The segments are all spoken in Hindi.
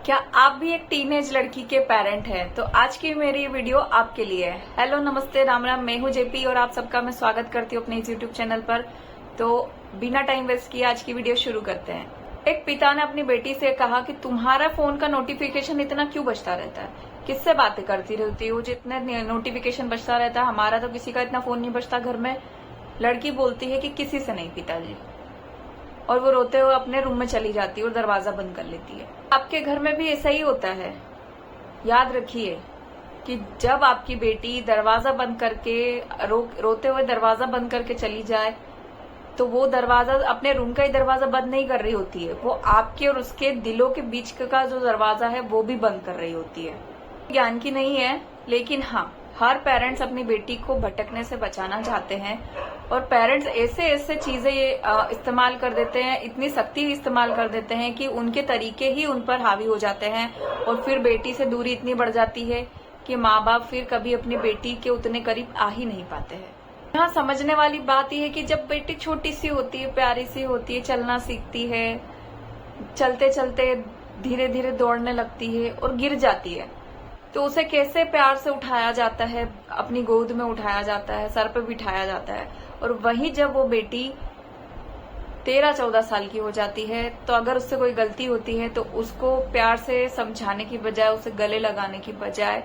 क्या आप भी एक टीनेज लड़की के पेरेंट हैं? तो आज की मेरी वीडियो आपके लिए है। हेलो, नमस्ते, राम राम। मैं हूं जेपी और आप सबका मैं स्वागत करती हूं अपने इस यूट्यूब चैनल पर। तो बिना टाइम वेस्ट किए आज की वीडियो शुरू करते हैं। एक पिता ने अपनी बेटी से कहा कि तुम्हारा फोन का नोटिफिकेशन इतना क्यों बजता रहता है? किससे बातें करती रहती हो जितने नोटिफिकेशन बजता रहता है? हमारा तो किसी का इतना फोन नहीं बजता घर में। लड़की बोलती है कि किसी से नहीं पिताजी, और वो रोते हुए अपने रूम में चली जाती है और दरवाजा बंद कर लेती है। आपके घर में भी ऐसा ही होता है। याद रखिए कि जब आपकी बेटी दरवाजा बंद करके रोते हुए दरवाजा बंद करके चली जाए तो वो दरवाजा अपने रूम का ही दरवाजा बंद नहीं कर रही होती है, वो आपके और उसके दिलों के बीच का जो दरवाजा है वो भी बंद कर रही होती है। ज्ञान की नहीं है, लेकिन हाँ, हर पेरेंट्स अपनी बेटी को भटकने से बचाना चाहते हैं और पेरेंट्स ऐसे ऐसे चीजें इस्तेमाल कर देते हैं, इतनी सख्ती इस्तेमाल कर देते हैं कि उनके तरीके ही उन पर हावी हो जाते हैं और फिर बेटी से दूरी इतनी बढ़ जाती है कि माँ बाप फिर कभी अपनी बेटी के उतने करीब आ ही नहीं पाते हैं। यहाँ समझने वाली बात यह है कि जब बेटी छोटी सी होती है, प्यारी सी होती है, चलना सीखती है, चलते चलते धीरे धीरे दौड़ने लगती है और गिर जाती है, तो उसे कैसे प्यार से उठाया जाता है, अपनी गोद में उठाया जाता है, सर पे बिठाया जाता है। और वहीं जब वो बेटी 13-14 साल की हो जाती है तो अगर उससे कोई गलती होती है तो उसको प्यार से समझाने की बजाय, उसे गले लगाने की बजाय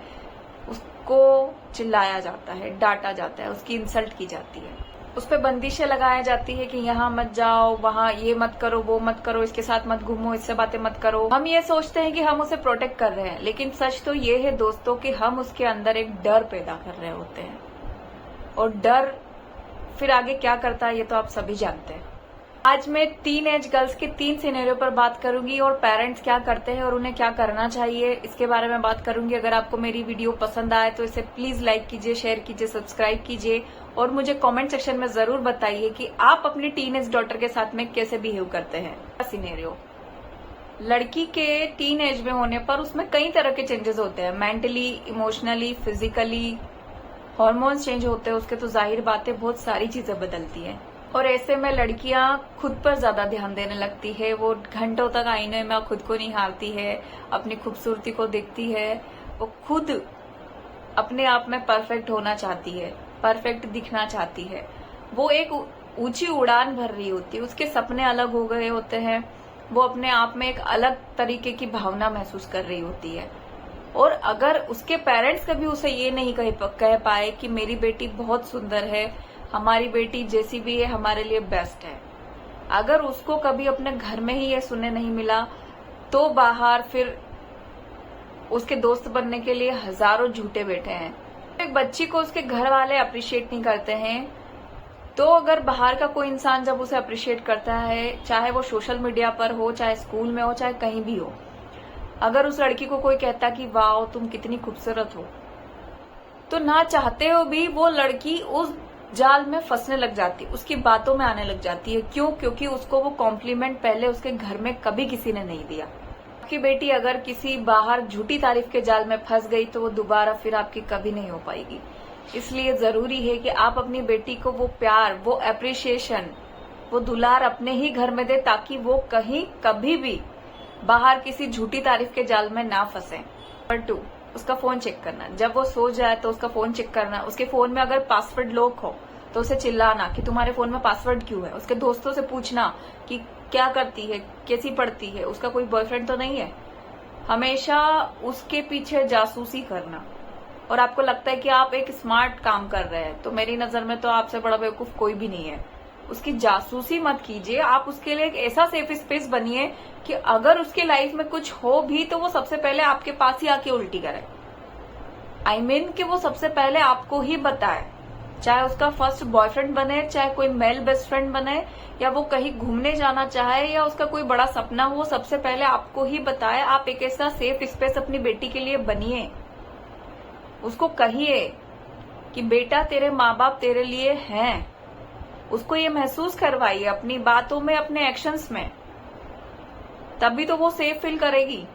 उसको चिल्लाया जाता है, डांटा जाता है, उसकी इंसल्ट की जाती है, उस पर बंदिशें लगाई जाती है कि यहाँ मत जाओ, वहाँ ये मत करो, वो मत करो, इसके साथ मत घूमो, इससे बातें मत करो। हम ये सोचते हैं कि हम उसे प्रोटेक्ट कर रहे हैं, लेकिन सच तो ये है दोस्तों कि हम उसके अंदर एक डर पैदा कर रहे होते हैं और डर फिर आगे क्या करता है ये तो आप सभी जानते हैं। आज मैं टीन एज गर्ल्स के 3 सिनेरियो पर बात करूंगी और पेरेंट्स क्या करते हैं और उन्हें क्या करना चाहिए इसके बारे में बात करूंगी। अगर आपको मेरी वीडियो पसंद आए तो इसे प्लीज लाइक कीजिए, शेयर कीजिए, सब्सक्राइब कीजिए और मुझे कमेंट सेक्शन में जरूर बताइए कि आप अपनी टीन एज डॉटर के साथ में कैसे बिहेव करते हैं। सिनेरियो, लड़की के टीन एज में होने पर उसमें कई तरह के चेंजेस होते हैं, mentally, emotionally, physically, hormones change होते हैं उसके, तो जाहिर बात है बहुत सारी चीजें बदलती हैं। और ऐसे में लड़कियां खुद पर ज्यादा ध्यान देने लगती है, वो घंटों तक आईने में खुद को निहारती है, अपनी खूबसूरती को देखती है, वो खुद अपने आप में परफेक्ट होना चाहती है, परफेक्ट दिखना चाहती है, वो एक ऊंची उड़ान भर रही होती है, उसके सपने अलग हो गए होते हैं, वो अपने आप में एक अलग तरीके की भावना महसूस कर रही होती है। और अगर उसके पेरेंट्स कभी उसे ये नहीं कह पाए कि मेरी बेटी बहुत सुंदर है, हमारी बेटी जैसी भी है हमारे लिए बेस्ट है, अगर उसको कभी अपने घर में ही ये सुनने नहीं मिला तो बाहर फिर उसके दोस्त बनने के लिए हजारों झूठे बैठे हैं। एक बच्ची को उसके घर वाले अप्रिशिएट नहीं करते हैं तो अगर बाहर का कोई इंसान जब उसे अप्रिशिएट करता है, चाहे वो सोशल मीडिया पर हो, चाहे स्कूल में हो, चाहे कहीं भी हो, अगर उस लड़की को कोई कहता कि वाह तुम कितनी खूबसूरत हो, तो ना चाहते हो भी वो लड़की उस जाल में फंसने लग जाती, उसकी बातों में आने लग जाती है। क्यों? क्योंकि उसको वो कॉम्प्लीमेंट पहले उसके घर में कभी किसी ने नहीं दिया। आपकी बेटी अगर किसी बाहर झूठी तारीफ के जाल में फंस गई तो वो दोबारा फिर आपकी कभी नहीं हो पाएगी। इसलिए जरूरी है कि आप अपनी बेटी को वो प्यार, वो अप्रिशिएशन, वो दुलार अपने ही घर में दे ताकि वो कहीं कभी भी बाहर किसी झूठी तारीफ के जाल में ना फंसे। नंबर 2, उसका फोन चेक करना। जब वो सो जाए तो उसका फोन चेक करना। उसके फोन में अगर पासवर्ड लॉक हो तो उसे चिल्लाना कि तुम्हारे फोन में पासवर्ड क्यों है। उसके दोस्तों से पूछना कि क्या करती है, कैसी पढ़ती है, उसका कोई बॉयफ्रेंड तो नहीं है। हमेशा उसके पीछे जासूसी करना। और आपको लगता है कि आप एक स्मार्ट काम कर रहे हैं, तो मेरी नजर में तो आपसे बड़ा बेवकूफ कोई भी नहीं है। उसकी जासूसी मत कीजिए, आप उसके लिए एक ऐसा सेफ स्पेस बनिए कि अगर उसके लाइफ में कुछ हो भी तो वो सबसे पहले आपके पास ही आके उल्टी करे। I mean कि वो सबसे पहले आपको ही बताए, चाहे उसका फर्स्ट बॉयफ्रेंड बने, चाहे कोई मेल बेस्ट फ्रेंड बने, या वो कहीं घूमने जाना चाहे, या उसका कोई बड़ा सपना हो, सबसे पहले आपको ही बताए। आप एक ऐसा सेफ स्पेस अपनी बेटी के लिए बनिए। उसको कहिए कि बेटा तेरे माँ बाप तेरे लिए हैं, उसको ये महसूस करवाइए अपनी बातों में, अपने एक्शंस में, तभी तो वो सेफ फील करेगी।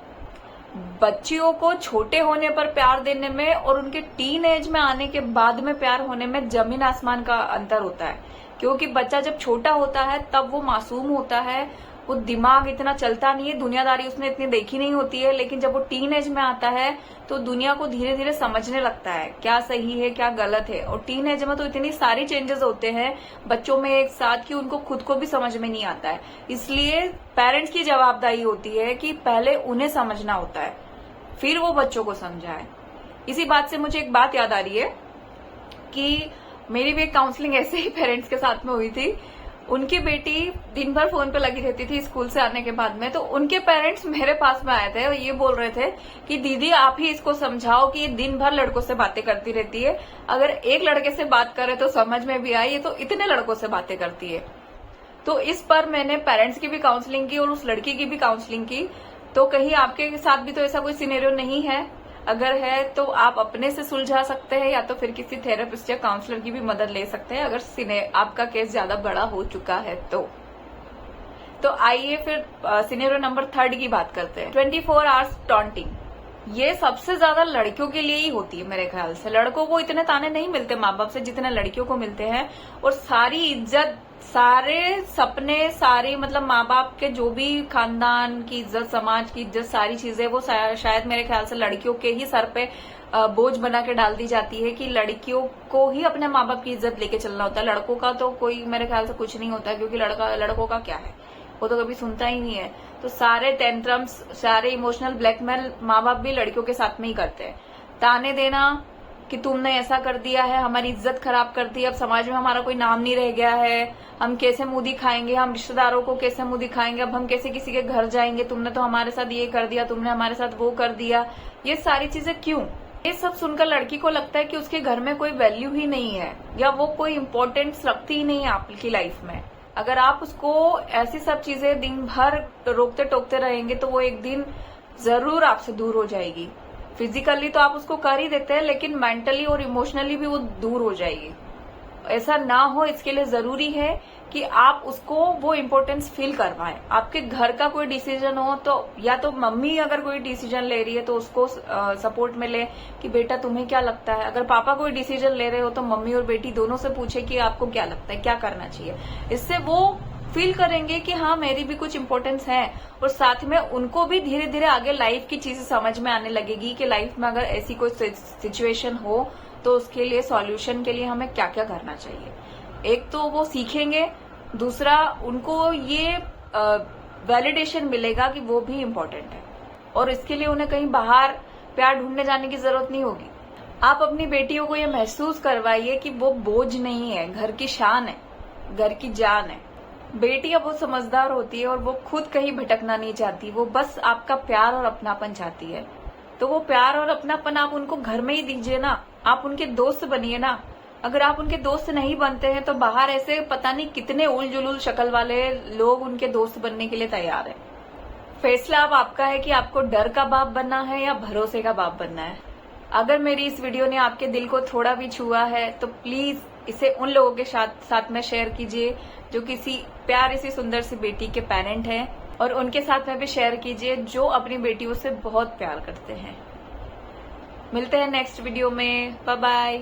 बच्चियों को छोटे होने पर प्यार देने में और उनके टीन एज में आने के बाद में प्यार होने में जमीन आसमान का अंतर होता है। क्योंकि बच्चा जब छोटा होता है तब वो मासूम होता है, वो दिमाग इतना चलता नहीं है, दुनियादारी उसने इतनी देखी नहीं होती है, लेकिन जब वो टीन एज में आता है तो दुनिया को धीरे धीरे समझने लगता है क्या सही है क्या गलत है। और टीन एज में तो इतनी सारी चेंजेस होते हैं बच्चों में एक साथ कि उनको खुद को भी समझ में नहीं आता है। इसलिए पेरेंट्स की जवाबदारी होती है कि पहले उन्हें समझना होता है, फिर वो बच्चों को समझाए। इसी बात से मुझे एक बात याद आ रही है कि मेरी भी एक काउंसलिंग ऐसे ही पेरेंट्स के साथ में हुई थी। उनकी बेटी दिन भर फोन पे लगी रहती थी स्कूल से आने के बाद में, तो उनके पेरेंट्स मेरे पास में आए थे और ये बोल रहे थे कि दीदी आप ही इसको समझाओ कि ये दिन भर लड़कों से बातें करती रहती है, अगर एक लड़के से बात करे तो समझ में भी आए, ये तो इतने लड़कों से बातें करती है। तो इस पर मैंने पेरेंट्स की भी काउंसलिंग की और उस लड़की की भी काउंसलिंग की। तो कहीं आपके साथ भी तो ऐसा कोई सिनेरियो नहीं है? अगर है तो आप अपने से सुलझा सकते हैं या तो फिर किसी थेरेपिस्ट या काउंसलर की भी मदद ले सकते हैं अगर आपका केस ज्यादा बड़ा हो चुका है तो आइए फिर सिनेरियो नंबर 3 की बात करते हैं। 24 आवर्स टॉन्टिंग। ये सबसे ज्यादा लड़कियों के लिए ही होती है मेरे ख्याल से। लड़कों को इतने ताने नहीं मिलते माँ बाप से जितने लड़कियों को मिलते हैं। और सारी इज्जत, सारे सपने, सारी मतलब माँ बाप के जो भी खानदान की इज्जत, समाज की इज्जत, सारी चीजें वो शायद मेरे ख्याल से लड़कियों के ही सर पे बोझ बना के डाल दी जाती है कि लड़कियों को ही अपने माँ बाप की इज्जत लेके चलना होता है। लड़कों का तो कोई मेरे ख्याल से कुछ नहीं होता, क्योंकि लड़कों का क्या है, वो तो कभी सुनता ही नहीं है। तो सारे टेंट्रम्स, सारे इमोशनल ब्लैकमेल माँ बाप भी लड़कियों के साथ में ही करते हैं। ताने देना कि तुमने ऐसा कर दिया है, हमारी इज्जत खराब कर दी, अब समाज में हमारा कोई नाम नहीं रह गया है, हम कैसे मुंह दिखाएंगे, हम रिश्तेदारों को कैसे मुंह दिखाएंगे, अब हम कैसे किसी के घर जाएंगे, तुमने तो हमारे साथ ये कर दिया, तुमने हमारे साथ वो कर दिया। ये सारी चीजें क्यों? ये सब सुनकर लड़की को लगता है कि उसके घर में कोई वैल्यू ही नहीं है या वो कोई इम्पोर्टेंस रखती ही नहीं है आपकी लाइफ में। अगर आप उसको ऐसी सब चीजें दिन भर रोकते टोकते रहेंगे तो वो एक दिन जरूर आपसे दूर हो जाएगी। फिजिकली तो आप उसको कर ही देते हैं, लेकिन मेंटली और इमोशनली भी वो दूर हो जाएगी। ऐसा ना हो इसके लिए जरूरी है कि आप उसको वो इम्पोर्टेंस फील करवाएं। आपके घर का कोई डिसीजन हो तो या तो मम्मी अगर कोई डिसीजन ले रही है तो उसको सपोर्ट में ले कि बेटा तुम्हें क्या लगता है। अगर पापा कोई डिसीजन ले रहे हो तो मम्मी और बेटी दोनों से पूछे कि आपको क्या लगता है, क्या करना चाहिए। इससे वो फील करेंगे कि हाँ मेरी भी कुछ इम्पोर्टेंस है, और साथ में उनको भी धीरे धीरे आगे लाइफ की चीजें समझ में आने लगेगी कि लाइफ में अगर ऐसी कोई सिचुएशन हो तो उसके लिए सॉल्यूशन के लिए हमें क्या क्या करना चाहिए। एक तो वो सीखेंगे, दूसरा उनको ये वैलिडेशन मिलेगा कि वो भी इम्पोर्टेंट है, और इसके लिए उन्हें कहीं बाहर प्यार ढूंढने जाने की जरूरत नहीं होगी। आप अपनी बेटियों को ये महसूस करवाइए कि वो बोझ नहीं है, घर की शान है, घर की जान है। बेटियां बहुत समझदार होती है और वो खुद कहीं भटकना नहीं चाहती, वो बस आपका प्यार और अपनापन चाहती है। तो वो प्यार और अपनापन आप उनको घर में ही दीजिए ना, आप उनके दोस्त बनिए ना। अगर आप उनके दोस्त नहीं बनते हैं तो बाहर ऐसे पता नहीं कितने उल जुलूल शक्ल वाले लोग उनके दोस्त बनने के लिए तैयार है। फैसला अब आपका है कि आपको डर का बाप बनना है या भरोसे का बाप बनना है। अगर मेरी इस वीडियो ने आपके दिल को थोड़ा भी छुआ है तो प्लीज इसे उन लोगों के साथ में शेयर कीजिए जो किसी प्यारी सी सुंदर सी बेटी के पेरेंट हैं, और उनके साथ में भी शेयर कीजिए जो अपनी बेटियों से बहुत प्यार करते हैं। मिलते हैं नेक्स्ट वीडियो में। Bye bye.